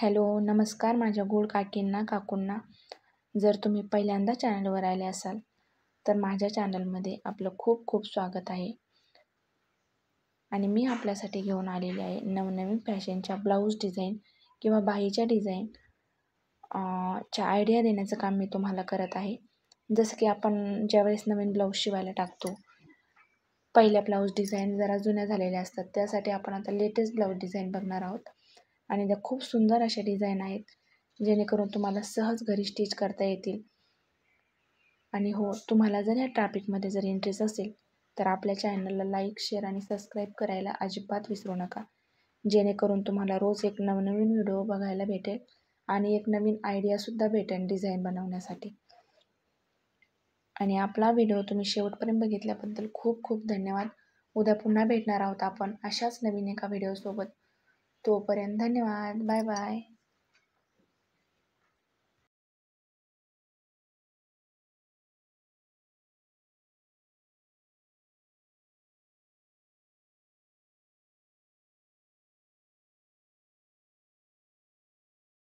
Hello, नमस्कार माझ्या गोड काकींना, काकूंना. जर तुम्ही पहिल्यांदा चॅनलवर आले असाल, तर माझ्या चॅनलमध्ये आपलं खूप खूप स्वागत आहे. आणि मी आपल्यासाठी घेऊन आलेले आहे नवनवीन फॅशनच्या ब्लाऊज डिझाईन किंवा बाहीच्या डिझाईन च्या आयडिया देण्याचं काम मी तुम्हाला करत आहे. जसं की आपण ज्यावेळेस नवीन ब्लाऊज शिवायला टाकतो, पहिल्या ब्लाऊज डिझाईन जरा जुन्या झालेल्या असतात, त्यासाठी आपण आता लेटेस्ट ब्लाऊज डिझाईन बघणार आहोत. आणि त्या खूप सुंदर अशा डिझाईन आहेत, जेणेकरून तुम्हाला सहज घरी स्टिच करता येतील. आणि हो, तुम्हाला जर या ट्रॅफिकमध्ये जर इंटरेस्ट असेल, तर आपल्या चॅनलला लाईक, शेअर आणि सबस्क्राईब करायला अजिबात विसरू नका, जेणेकरून तुम्हाला रोज एक नवनवीन व्हिडिओ बघायला भेटेल आणि एक नवीन आयडियासुद्धा भेटेल डिझाईन बनवण्यासाठी. आणि आपला व्हिडिओ तुम्ही शेवटपर्यंत बघितल्याबद्दल खूप खूप धन्यवाद. उद्या पुन्हा भेटणार आहोत आपण अशाच नवीन एका व्हिडिओसोबत. तोपर्यंत धन्यवाद. Bye bye.